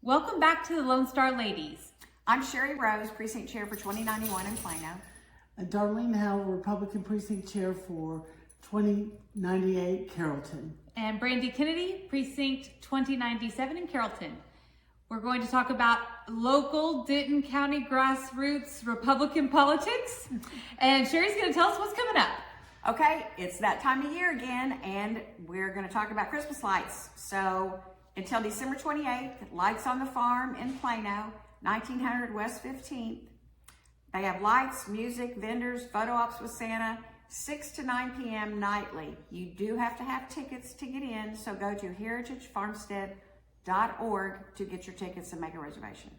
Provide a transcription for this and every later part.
Welcome back to the Lone Star Ladies. I'm Sherry Rose, Precinct Chair for 2091 in Plano. And Darlene Howell, Republican Precinct Chair for 2098 Carrollton. And Brandy Kennedy, Precinct 2097 in Carrollton. We're going to talk about local Denton County grassroots Republican politics. And Sherry's going to tell us what's coming up. Okay, it's that time of year again, and we're going to talk about Christmas lights. So until December 28th, Lights on the Farm in Plano, 1900 West 15th. They have lights, music, vendors, photo ops with Santa, 6 to 9 p.m. nightly. You do have to have tickets to get in, so go to heritagefarmstead.org to get your tickets and make a reservation.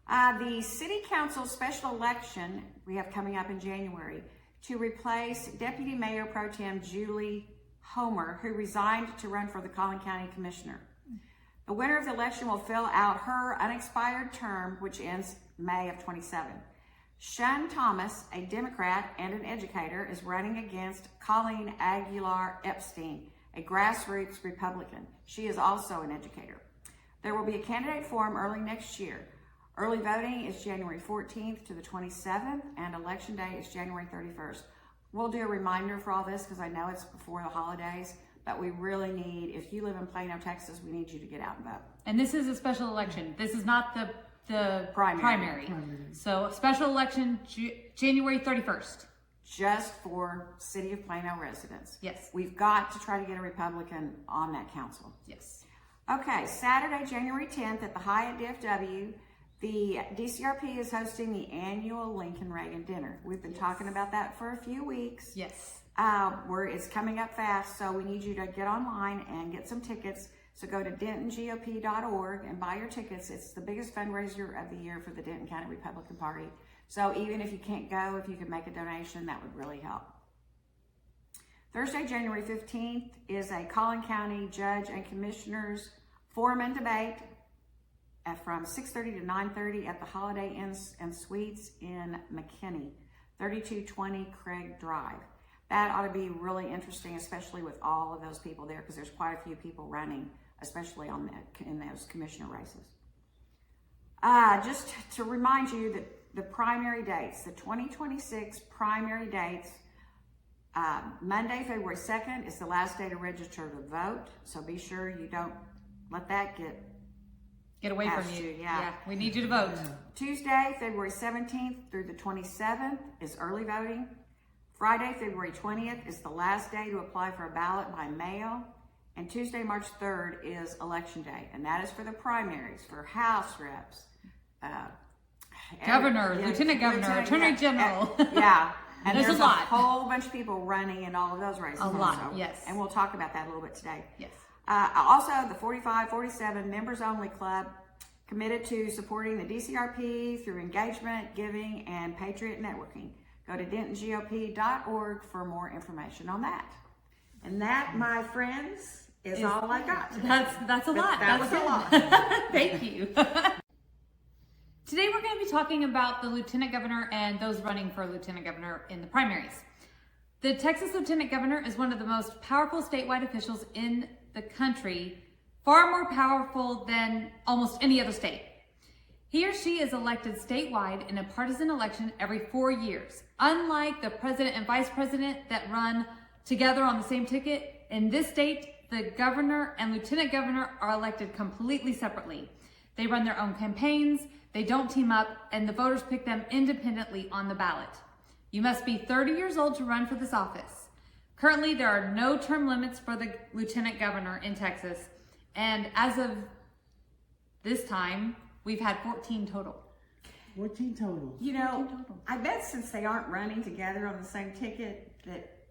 The City Council special election we have coming up in January to replace Deputy Mayor Pro Tem Julie Homer, who resigned to run for the Collin County Commissioner. The winner of the election will fill out her unexpired term, which ends May of 27. Shun Thomas, a Democrat and an educator, is running against Colleen Aguilar Epstein, a grassroots Republican. She is also an educator. There will be a candidate forum early next year. Early voting is January 14th to the 27th, and election day is January 31st. We'll do a reminder for all this because I know it's before the holidays, but we really need, if you live in Plano, Texas, we need you to get out and vote. And this is a special election. This is not the primary. So a special election January 31st. Just for City of Plano residents. Yes. We've got to try to get a Republican on that council. Yes. Okay, Saturday, January 10th at the Hyatt DFW, the DCRP is hosting the annual Lincoln Reagan dinner. We've been talking about that for a few weeks. Yes. It's coming up fast, so we need you to get online and get some tickets. So go to DentonGOP.org and buy your tickets. It's the biggest fundraiser of the year for the Denton County Republican Party. So even if you can't go, if you could make a donation, that would really help. Thursday, January 15th is a Collin County Judge and Commissioners Forum and Debate from 6:30 to 9:30 at the Holiday Inn and Suites in McKinney, 3220 Craig Drive. That ought to be really interesting, especially with all of those people there, because there's quite a few people running, especially in those commissioner races. Just to remind you that the primary dates, the 2026 primary dates, Monday, February 2nd is the last day to register to vote. So be sure you don't let that get away from you. Yeah. We need you to vote. Tuesday, February 17th through the 27th is early voting. Friday, February 20th is the last day to apply for a ballot by mail. And Tuesday, March 3rd is election day. And that is for the primaries, for House reps, Governor, Lieutenant Governor, Attorney General. Yeah. And there's there's a lot. whole bunch of people running in all of those races. A lot, also. yes. And we'll talk about that a little bit today. Yes. Also, the 45-47 Members Only Club committed to supporting the DCRP through engagement, giving, and Patriot networking. Go to DentonGOP.org for more information on that. And that, my friends, is all I got. That's a lot. That was a lot. Thank you. Today we're going to be talking about the Lieutenant Governor and those running for Lieutenant Governor in the primaries. The Texas Lieutenant Governor is one of the most powerful statewide officials in the country, far more powerful than almost any other state. He or she is elected statewide in a partisan election every 4 years. Unlike the president and vice president that run together on the same ticket, in this state, the governor and lieutenant governor are elected completely separately. They run their own campaigns, they don't team up, and the voters pick them independently on the ballot. You must be 30 years old to run for this office. Currently, there are no term limits for the lieutenant governor in Texas, and as of this time, we've had 14 total. 14 total. You know, I bet since they aren't running together on the same ticket that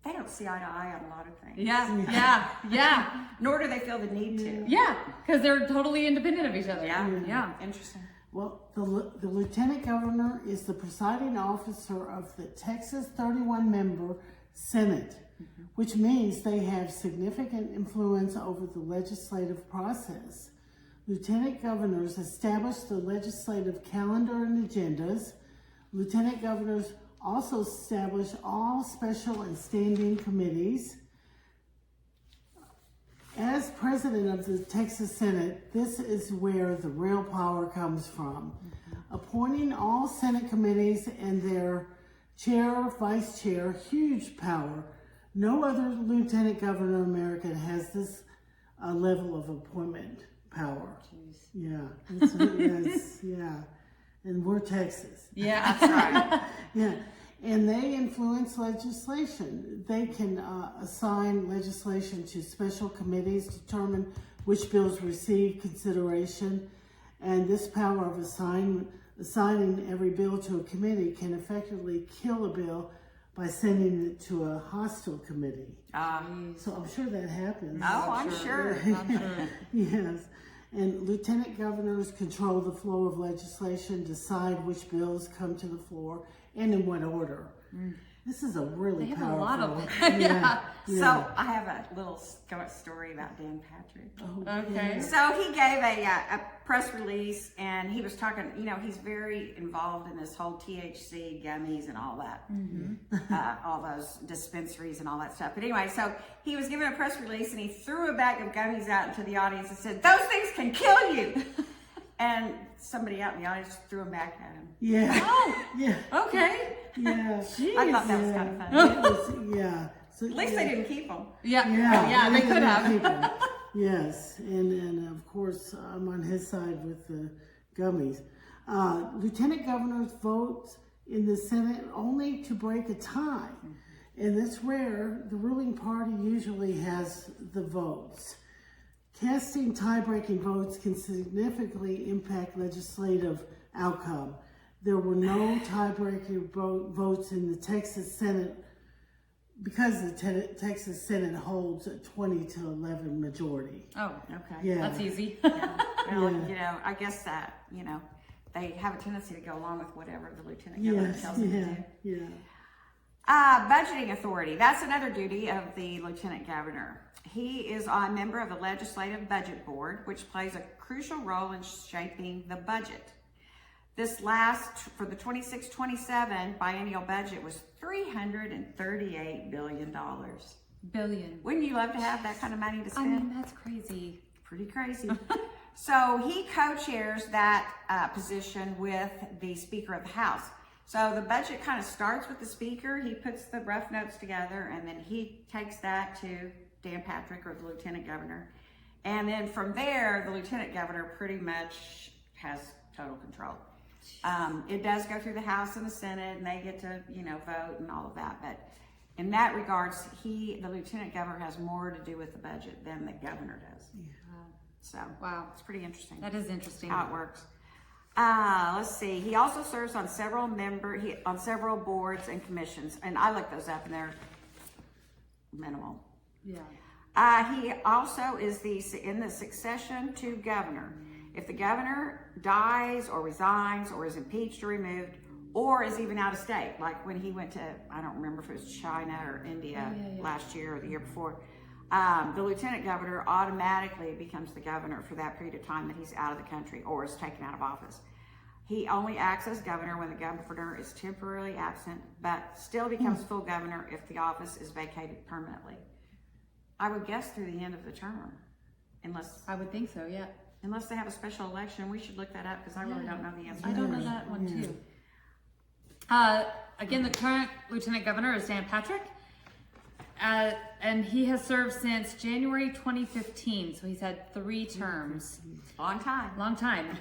they don't see eye to eye on a lot of things. Yeah. Nor do they feel the need to. Yeah, because they're totally independent of each other. Yeah. Interesting. Well, the Lieutenant Governor is the presiding officer of the Texas 31-member Senate, which means they have significant influence over the legislative process. Lieutenant governors establish the legislative calendar and agendas. Lieutenant governors also establish all special and standing committees. As president of the Texas Senate, this is where the real power comes from. Appointing all Senate committees and their chair, vice chair, huge power. No other lieutenant governor in America has this level of appointment power. Jeez. Yeah. And we're Texas. Yeah. That's right. Yeah. And they influence legislation. They can assign legislation to special committees, determine which bills receive consideration, and this power of assigning every bill to a committee can effectively kill a bill by sending it to a hostile committee. So I'm sure that happens. Oh, I'm sure. I'm sure. Yes. And lieutenant governors control the flow of legislation, decide which bills come to the floor, and in what order. This is a really They have powerful. a lot of yeah. So I have a little story about Dan Patrick. Okay. So he gave a press release, and he was talking, he's very involved in this whole THC gummies and all that, all those dispensaries and all that stuff. But anyway, so he was giving a press release, and he threw a bag of gummies out into the audience and said, "Those things can kill you." And somebody out in the audience threw them back at him. Yeah. Oh, Yeah. okay. Yeah. I thought that was kind of funny. It was, yeah. So, At least they didn't keep them. Yeah. Yeah, Yeah, they could have. have. Yes, and of course I'm on his side with the gummies. Lieutenant governors vote in the Senate only to break a tie, and that's rare. The ruling party usually has the votes. Casting tie-breaking votes can significantly impact legislative outcome. There were no tie-breaking votes in the Texas Senate because the Texas Senate holds a 20-11 majority. Oh, Okay. Yeah. that's easy. Well, Yeah. I guess that, they have a tendency to go along with whatever the lieutenant governor Yes, tells them to do. yeah. Budgeting authority. That's another duty of the lieutenant governor. He is a member of the Legislative Budget Board, which plays a crucial role in shaping the budget. This for the 26-27 biennial budget was $338 billion. Billion. Wouldn't you love to have that kind of money to I spend? mean, that's crazy. Pretty crazy. So he co-chairs that position with the Speaker of the House. So the budget kind of starts with the Speaker. He puts the rough notes together, and then he takes that to Dan Patrick, or the Lieutenant Governor. And then from there, the Lieutenant Governor pretty much has total control. It does go through the House and the Senate, and they get to, vote and all of that. But in that regards, the Lieutenant Governor has more to do with the budget than the Governor does. So, Wow. it's pretty interesting That is interesting. how it works. Let's see. He also serves on several boards and commissions, and I looked those up, and they're minimal. Yeah. He also is in the succession to governor. If the governor dies or resigns or is impeached or removed, or is even out of state, like when he went to, I don't remember if it was China or India last year or the year before, the lieutenant governor automatically becomes the governor for that period of time that he's out of the country or is taken out of office. He only acts as governor when the governor is temporarily absent, but still becomes full governor if the office is vacated permanently. I would guess through the end of the term, unless I would think so, yeah. they have a special election. We should look that up because I really don't know the answer. I don't know that one Yeah. too. Again, the current Lieutenant Governor is Dan Patrick. And he has served since January 2015, so he's had 3 terms. Long time. Long time.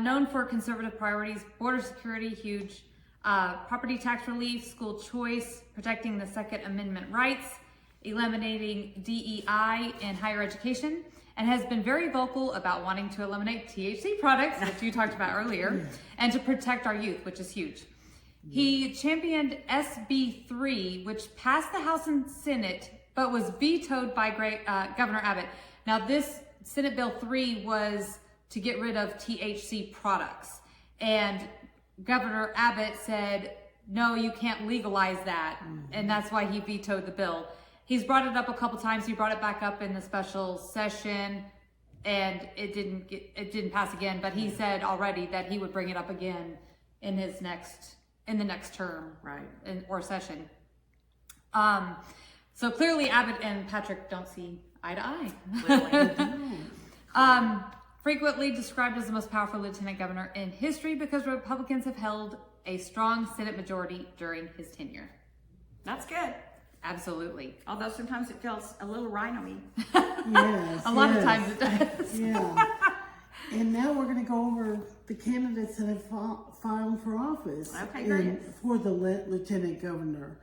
Known for conservative priorities, border security, huge, property tax relief, school choice, protecting the Second Amendment rights, eliminating DEI in higher education, and has been very vocal about wanting to eliminate THC products, which you talked about earlier, and to protect our youth, which is huge. He championed SB 3, which passed the House and Senate, but was vetoed by Governor Abbott. Now, this Senate Bill 3 was to get rid of THC products. And Governor Abbott said, no, you can't legalize that. And that's why he vetoed the bill. He's brought it up a couple times. He brought it back up in the special session, and it didn't pass again. But he said already that he would bring it up again in the next term, Right. or session. So clearly Abbott and Patrick don't see eye to eye. Literally. Frequently described as the most powerful lieutenant governor in history because Republicans have held a strong Senate majority during his tenure. That's good. Absolutely. Although sometimes it feels a little rhino-y. Yes. A lot of yes. times it does. Yeah. And now we're going to go over the candidates that have filed for office Okay, great. for the lieutenant governor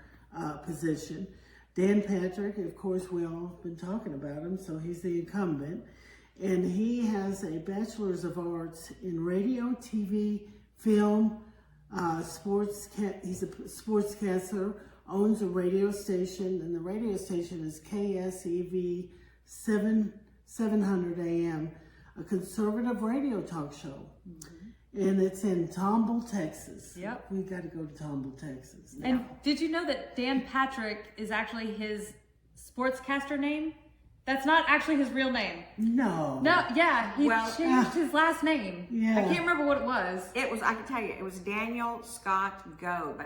position. Dan Patrick, of course, we all have been talking about him, so he's the incumbent. And he has a bachelor's of arts in radio, TV, film, sports. He's a sportscaster, owns a radio station, and the radio station is KSEV 700 AM, a conservative radio talk show. And it's in Tomball, Texas. Yep. We got to go to Tomball, Texas. And did you know that Dan Patrick is actually his sportscaster name? That's not actually his real name. No. No, yeah, he Well, changed his last name. Yeah. I can't remember what it was. It was, I can tell you, it was Daniel Scott Goeb,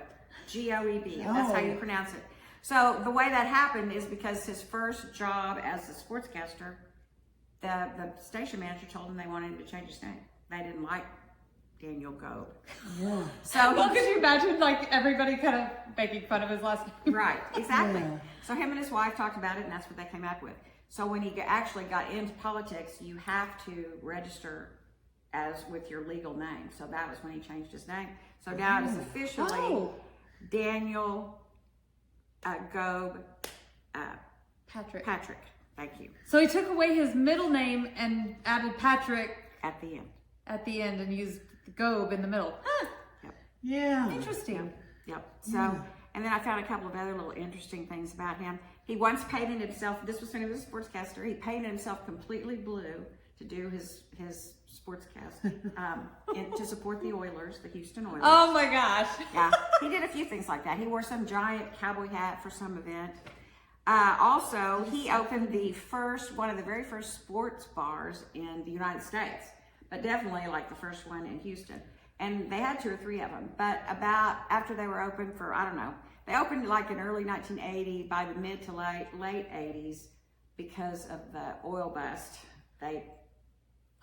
G-O-E-B, and that's how you Oh. pronounce it. So the way that happened is because his first job as a sportscaster, the station manager told him they wanted him to change his name. They didn't like Daniel Goeb. Yeah. So Well, he could you imagine like everybody kind of making fun of his last name? Right, exactly. Yeah. So him and his wife talked about it, and that's what they came up with. So when he actually got into politics, you have to register as with your legal name. So that was when he changed his name. So now it is officially Oh, Daniel Goeb Patrick. Patrick. Thank you. So he took away his middle name and added Patrick At the end. at the end and used Goeb in the middle. Huh, Yeah. interesting. Yep. So, and then I found a couple of other little interesting things about him. He once painted himself, this was when he was a sportscaster, he painted himself completely blue to do his sportscast to support the Oilers, the Houston Oilers. Oh my gosh. Yeah, he did a few things like that. He wore some giant cowboy hat for some event. Also, he opened one of the very first sports bars in the United States, but definitely like the first one in Houston. And they had 2 or 3 of them, but about after they were open for, I don't know, they opened like in early 1980, by the mid to late 80s, because of the oil bust, they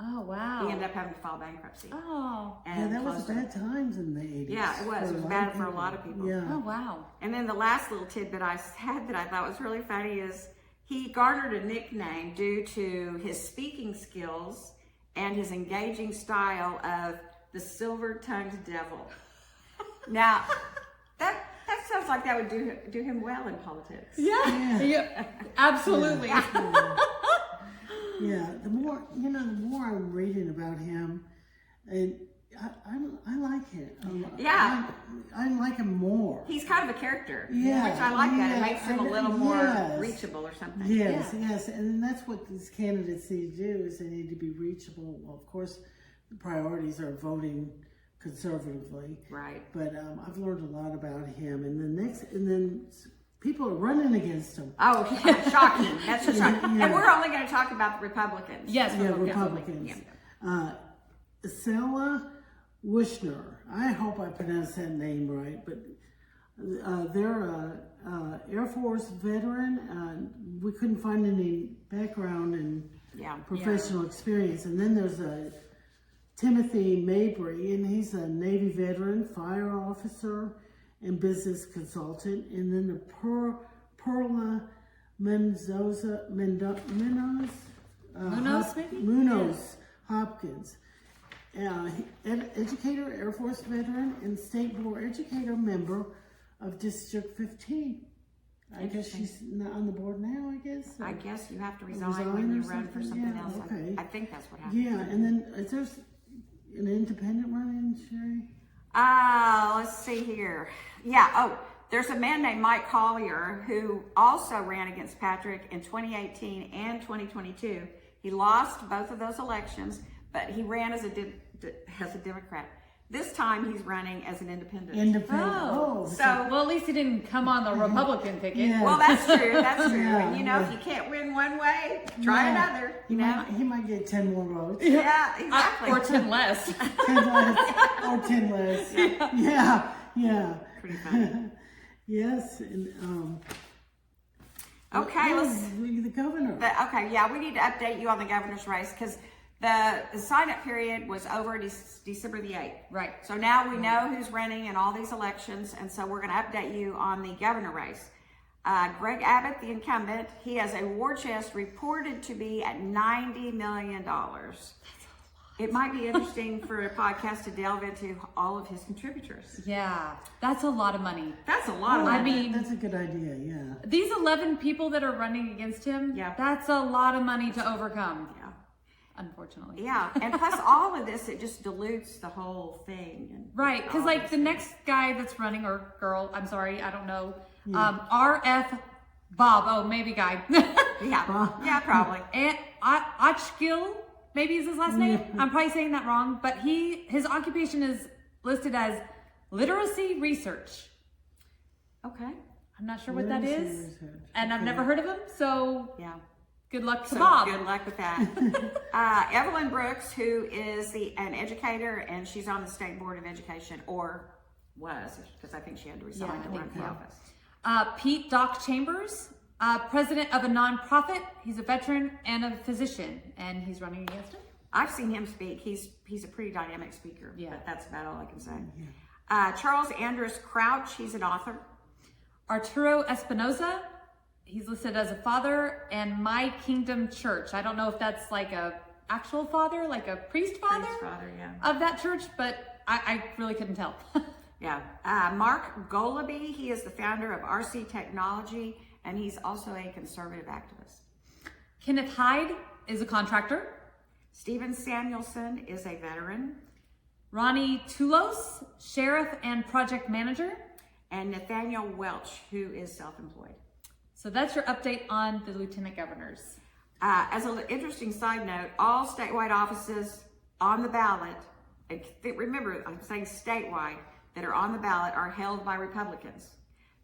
Oh wow. ended up having to file bankruptcy. Oh. Yeah, And that was closed it. bad times in the 80s. Yeah, it was. It was bad for a lot of people. Yeah. Oh wow. And then the last little tidbit I had that I thought was really funny is he garnered a nickname due to his speaking skills and his engaging style of the silver-tongued devil. Now, that sounds like that would do him well in politics. Yeah. Yeah. Absolutely. Yeah, the more I'm reading about him, and I like him. Yeah. I like him more. He's kind of a character, Yeah, which I like that. It yeah, makes him a and- little more yes. reachable or something. Yes, yes, and that's what these candidates need to do. Is they need to be reachable. Well, of course, the priorities are voting conservatively, Right. but I've learned a lot about him. And then people are running against him. Oh, yeah, shocking. That's just shocking. Yeah. And we're only going to talk about the Republicans. Yes, Yeah, Republicans. Republicans. Sela Wushner. I hope I pronounced that name right, but they're a Air Force veteran. We couldn't find any background and Yeah. professional experience. And then there's Timothy Mabry, and he's a Navy veteran, fire officer, and business consultant. And then the Perla Munoz, maybe? Munoz Hopkins. Educator, Air Force veteran, and state board educator member of District 15. I guess she's not on the board now, I guess. I guess you have to resign Resign when you or run for something? something Yeah, else. okay. I think that's what happened. Yeah, and then is there an independent running, Sherry? Let's see here. Yeah, there's a man named Mike Collier who also ran against Patrick in 2018 and 2022. He lost both of those elections, but he ran as a Democrat. This time he's running as an independent. Independent. Oh, So, Well, at least he didn't come on the Republican ticket. Yeah. well, that's true. That's true. Yeah, And you know, yeah. if you can't win one way, try Yeah. another. He You know. he might get 10 more votes. Yeah, exactly. Or 10 less. 10 less or 10 less. Yeah. Pretty funny. Yes, and Okay, let's. The governor. Okay, yeah, we need to update you on the governor's race because the sign-up period was over December the 8th. Right. So now we know who's running in all these elections, and so we're going to update you on the governor race. Greg Abbott, the incumbent, he has a war chest reported to be at $90 million. It might be interesting for a podcast to delve into all of his contributors. Yeah, that's a lot of money. That's a lot of I money. mean, That's a good idea, yeah. these 11 people that are running against him, Yeah. that's a lot of money to overcome, Yeah. unfortunately. Yeah, and plus all of this, it just dilutes the whole thing. And Right, because all like this the thing. next guy that's running, or girl, I'm sorry, I don't know, RF Bob, oh, maybe guy. Yeah, probably. And Ochgil, maybe is his last name. I'm probably saying that wrong, but his occupation is listed as literacy research. Okay. I'm not sure what that is, Literacy research, and I've never heard of him, so Yeah. good luck to So Bob. good luck with that. Evelyn Brooks, who is an educator, and she's on the State Board of Education, or was, because I think she had to resign Yeah, I to think run for so. office. Pete Doc Chambers, president of a nonprofit. He's a veteran and a physician, and he's running against him. I've seen him speak. He's a pretty dynamic speaker. Yeah. But that's about all I can say. Charles Andrus Crouch, he's an author. Arturo Espinoza, he's listed as a father, and My Kingdom Church. I don't know if that's like a actual father, like a priest father, Yeah. of that church, but I really couldn't tell. Yeah. Mark Golaby, he is the founder of RC Technology, and he's also a conservative activist. Kenneth Hyde is a contractor. Stephen Samuelson is a veteran. Ronnie Tulos, sheriff and project manager. And Nathaniel Welch, who is self-employed. So that's your update on the lieutenant governors. As an interesting side note, all statewide offices on the ballot, and remember, I'm saying statewide, that are on the ballot are held by Republicans.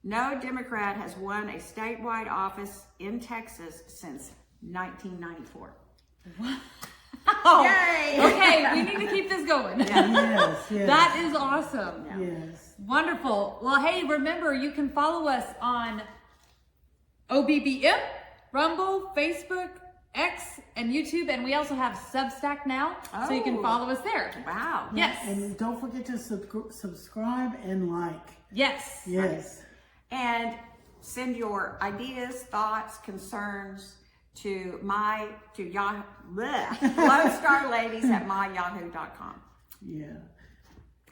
No Democrat has won a statewide office in Texas since 1994. Oh, Yay! okay, we need to keep this going. Yes, yes. That is awesome. Yes. Wonderful. Well, hey, remember, you can follow us on OBBM, Rumble, Facebook, X, and YouTube, and we also have Substack now, so you can Oh. follow us there. Wow. Yes. And don't forget to subscribe and like. Yes. Yes. And send your ideas, thoughts, concerns to Yahoo, Lone Star Ladies at myyahoo.com. Yeah.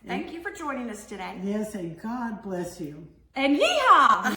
Thank you for joining us today. Yes, and God bless you. And yeehaw!